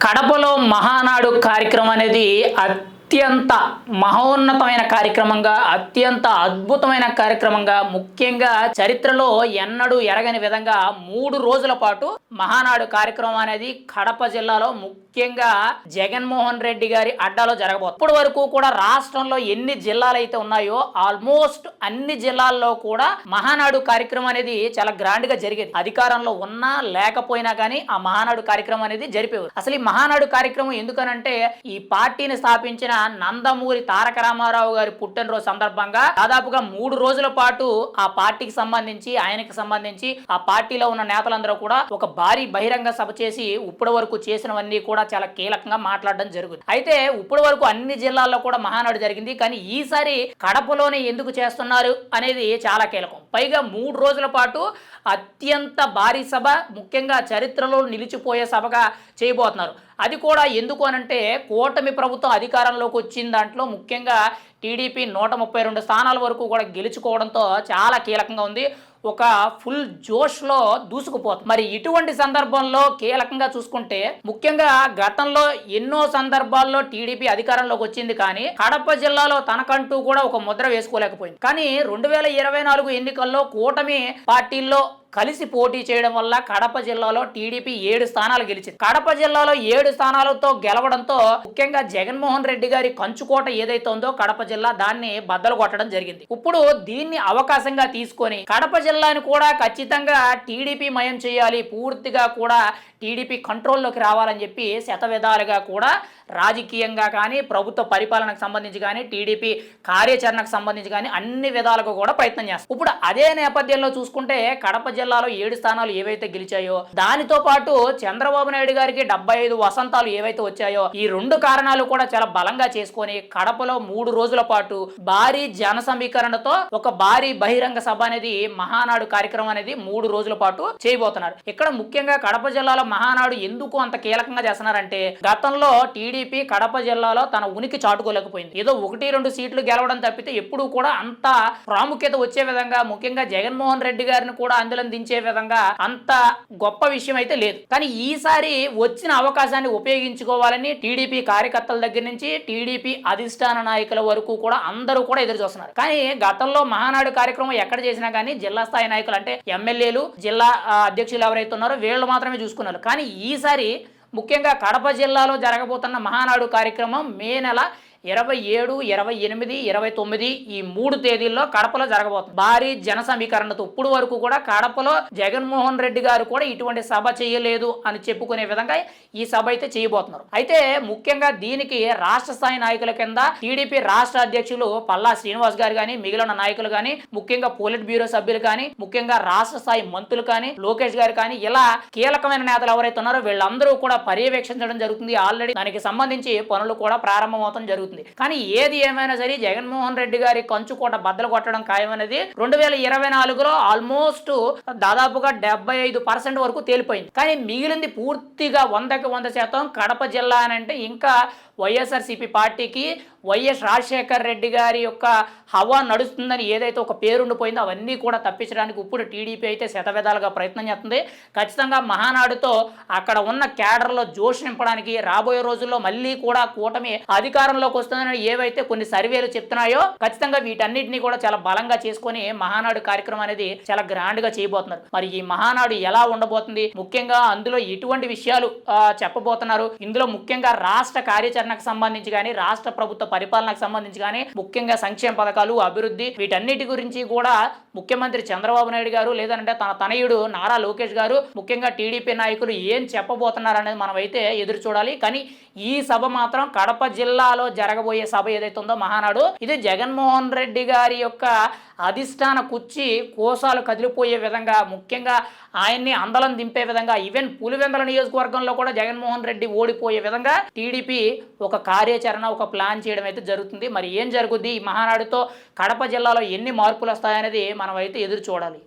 కడపలో మహానాడు కార్యక్రమం అనేది అత్యంత మహోన్నతమైన కార్యక్రమంగా, అత్యంత అద్భుతమైన కార్యక్రమంగా, ముఖ్యంగా చరిత్రలో ఎన్నడూ ఎరగని విధంగా 3 రోజుల పాటు మహానాడు కార్యక్రమం అనేది కడప జిల్లాలో ముఖ్యంగా జగన్మోహన్ రెడ్డి గారి అడ్డాలో జరగబోతుంది. ఇప్పటి వరకు కూడా రాష్ట్రంలో ఎన్ని జిల్లాలు అయితే ఉన్నాయో ఆల్మోస్ట్ అన్ని జిల్లాల్లో కూడా మహానాడు కార్యక్రమం అనేది చాలా గ్రాండ్ గా జరిగేది. అధికారంలో ఉన్నా లేకపోయినా కానీ ఆ మహానాడు కార్యక్రమం అనేది జరిపేవారు. అసలు ఈ మహానాడు కార్యక్రమం ఎందుకనంటే ఈ పార్టీని స్థాపించిన నందమూరి తారక రామారావు గారి పుట్టినరోజు సందర్భంగా దాదాపుగా 3 రోజుల పాటు ఆ పార్టీకి సంబంధించి, ఆయనకి సంబంధించి ఆ పార్టీలో ఉన్న నేతలందరూ కూడా ఒక భారీ బహిరంగ సభ చేసి ఇప్పటి వరకు చేసినవన్నీ కూడా చాలా కీలకంగా మాట్లాడడం జరుగుతుంది. అయితే ఇప్పటి వరకు అన్ని జిల్లాల్లో కూడా మహానాడు జరిగింది. కానీ ఈసారి కడపలోనే ఎందుకు చేస్తున్నారు అనేది చాలా కీలకం. పైగా 3 రోజుల పాటు అత్యంత భారీ సభ, ముఖ్యంగా చరిత్రలో నిలిచిపోయే సభగా చేయబోతున్నారు. అది కూడా ఎందుకు అనంటే కూటమి ప్రభుత్వం అధికారంలోకి వచ్చిన దాంట్లో ముఖ్యంగా టీడీపీ 132 స్థానాల వరకు కూడా గెలుచుకోవడంతో చాలా కీలకంగా ఉంది. ఒక ఫుల్ జోష్లో దూసుకుపోతుంది. మరి ఇటువంటి సందర్భంలో కీలకంగా చూసుకుంటే ముఖ్యంగా గతంలో ఎన్నో సందర్భాల్లో టీడీపీ అధికారంలోకి వచ్చింది, కానీ కడప జిల్లాలో తనకంటూ కూడా ఒక ముద్ర వేసుకోలేకపోయింది. కానీ 2024 ఎన్నికల్లో కూటమి పార్టీల్లో కలిసి పోటీ చేయడం వల్ల కడప జిల్లాలో టీడీపీ 7 స్థానాలు గెలిచింది. కడప జిల్లాలో 7 స్థానాలతో గెలవడంతో ముఖ్యంగా జగన్మోహన్ రెడ్డి గారి కంచుకోట ఏదైతే ఉందో కడప జిల్లా, దాన్ని బద్దలు కొట్టడం జరిగింది. ఇప్పుడు దీన్ని అవకాశంగా తీసుకొని కడప జిల్లాని కూడా ఖచ్చితంగా టీడీపీ మయం చేయాలి, పూర్తిగా కూడా టీడీపీ కంట్రోల్లోకి రావాలని చెప్పి శతవిధాలుగా కూడా రాజకీయంగా కానీ, ప్రభుత్వ పరిపాలనకు సంబంధించి కానీ, టీడీపీ కార్యాచరణకు సంబంధించి కానీ అన్ని విధాలుగా కూడా ప్రయత్నం చేస్తారు. ఇప్పుడు అదే నేపథ్యంలో చూసుకుంటే కడప జిల్లాలో 7 స్థానాలు ఏవైతే గెలిచాయో, దానితో పాటు చంద్రబాబు నాయుడు గారికి 75 వసంతాలు ఏవైతే వచ్చాయో, ఈ 2 కారణాలు కూడా చాలా బలంగా చేసుకొని కడపలో 3 రోజుల పాటు భారీ జన సమీకరణతో ఒక భారీ బహిరంగ సభ అనేది మహానాడు కార్యక్రమం అనేది 3 రోజుల పాటు చేయబోతున్నారు. ఇక్కడ ముఖ్యంగా కడప జిల్లాలో మహానాడు ఎందుకు అంత కీలకంగా చేస్తున్నారంటే గతంలో టీడీపీ కడప జిల్లాలో తన ఉనికి చాటుకోలేకపోయింది. ఏదో 1-2 సీట్లు గెలవడం తప్పితే ఎప్పుడూ కూడా అంత ప్రాముఖ్యత వచ్చే విధంగా, ముఖ్యంగా జగన్మోహన్ రెడ్డి గారిని కూడా అందులో దించే విధంగా అంత గొప్ప విషయం అయితే లేదు. కానీ ఈసారి వచ్చిన అవకాశాన్ని ఉపయోగించుకోవాలని టీడీపీ కార్యకర్తల దగ్గర నుంచి టీడీపీ అధిష్టాన నాయకుల వరకు కూడా అందరూ కూడా ఎదురు చూస్తున్నారు. కానీ గతంలో మహానాడు కార్యక్రమం ఎక్కడ చేసినా కానీ జిల్లా స్థాయి నాయకులు అంటే ఎమ్మెల్యేలు, జిల్లా అధ్యక్షులు ఎవరైతే ఉన్నారో వీళ్ళు మాత్రమే చూసుకున్నారు. కానీ ఈసారి ముఖ్యంగా కడప జిల్లాలో జరగబోతున్న మహానాడు కార్యక్రమం మే నెల 27, 28, 29 ఈ 3 తేదీల్లో కడపలో జరగబోతుంది. భారీ జన సమీకరణతో ఇప్పుడు వరకు కూడా కడపలో జగన్మోహన్ రెడ్డి గారు కూడా ఇటువంటి సభ చేయలేదు అని చెప్పుకునే విధంగా ఈ సభ అయితే చేయబోతున్నారు. అయితే ముఖ్యంగా దీనికి రాష్ట్ర స్థాయి నాయకుల కింద టీడీపీ రాష్ట్ర అధ్యక్షులు పల్లా శ్రీనివాస్ గారు కానీ, మిగిలిన నాయకులు కానీ, ముఖ్యంగా పోలిట్ బ్యూరో సభ్యులు కానీ, ముఖ్యంగా రాష్ట్ర స్థాయి మంత్రులు కానీ, లోకేష్ గారు కానీ, ఇలా కీలకమైన నేతలు ఎవరైతే ఉన్నారో వీళ్ళందరూ కూడా పర్యవేక్షించడం జరుగుతుంది. ఆల్రెడీ దానికి సంబంధించి పనులు కూడా ప్రారంభమవుతాం జరుగుతుంది. కానీ ఏది ఏమైనా సరే జగన్మోహన్ రెడ్డి గారి కంచుకోట బద్దలు కొట్టడం ఖాయమనేది 2024లో ఆల్మోస్ట్ దాదాపుగా 75% వరకు తేలిపోయింది. కానీ మిగిలింది పూర్తిగా 100కి 100% కడప జిల్లా అని అంటే ఇంకా వైఎస్ఆర్సీపీ పార్టీకి వైఎస్ రాజశేఖర్ రెడ్డి గారి యొక్క హవా నడుస్తుందని ఏదైతే ఒక పేరుండిపోయిందో అవన్నీ కూడా తప్పించడానికి ఇప్పుడు టీడీపీ అయితే శతవిధాలుగా ప్రయత్నం చేస్తుంది. ఖచ్చితంగా మహానాడుతో అక్కడ ఉన్న క్యాడర్లో జోష్ నింపడానికి రాబోయే రోజుల్లో మళ్ళీ కూడా కూటమి అధికారంలోకి వస్తుందని ఏవైతే కొన్ని సర్వేలు చెప్తున్నాయో ఖచ్చితంగా వీటన్నిటిని కూడా చాలా బలంగా చేసుకొని మహానాడు కార్యక్రమం అనేది చాలా గ్రాండ్ గా చేయబోతున్నారు. మరి ఈ మహానాడు ఎలా ఉండబోతుంది, ముఖ్యంగా అందులో ఎటువంటి విషయాలు చెప్పబోతున్నారు, ఇందులో ముఖ్యంగా రాష్ట్ర కార్యాచరణకు సంబంధించి కానీ, రాష్ట్ర ప్రభుత్వ పరిపాలనకు సంబంధించి కానీ, ముఖ్యంగా సంక్షేమ పథకాలు, అభివృద్ధి వీటన్నిటి గురించి కూడా ముఖ్యమంత్రి చంద్రబాబు నాయుడు గారు లేదంటే తన తనయుడు నారా లోకేష్ గారు, ముఖ్యంగా టీడీపీ నాయకులు ఏం చెప్పబోతున్నారు అనేది మనం అయితే ఎదురు చూడాలి. కానీ ఈ సభ మాత్రం కడప జిల్లాలో జరగబోయే సభ ఏదైతే ఉందో మహానాడు, ఇది జగన్మోహన్ రెడ్డి గారి యొక్క అధిష్టాన కుర్చీ కోసాలు కదిలిపోయే విధంగా, ముఖ్యంగా ఆయన్ని అందలం దింపే విధంగా, ఈవెన్ పులివెందుల నియోజకవర్గంలో కూడా జగన్మోహన్ రెడ్డి ఓడిపోయే విధంగా టీడీపీ ఒక కార్యాచరణ, ఒక ప్లాన్ చేయడం అయితే జరుగుతుంది. మరి ఏం జరుగుద్ది ఈ మహానాడుతో, కడప జిల్లాలో ఎన్ని మార్పులు వస్తాయనేది మనం అయితే ఎదురు చూడాలి.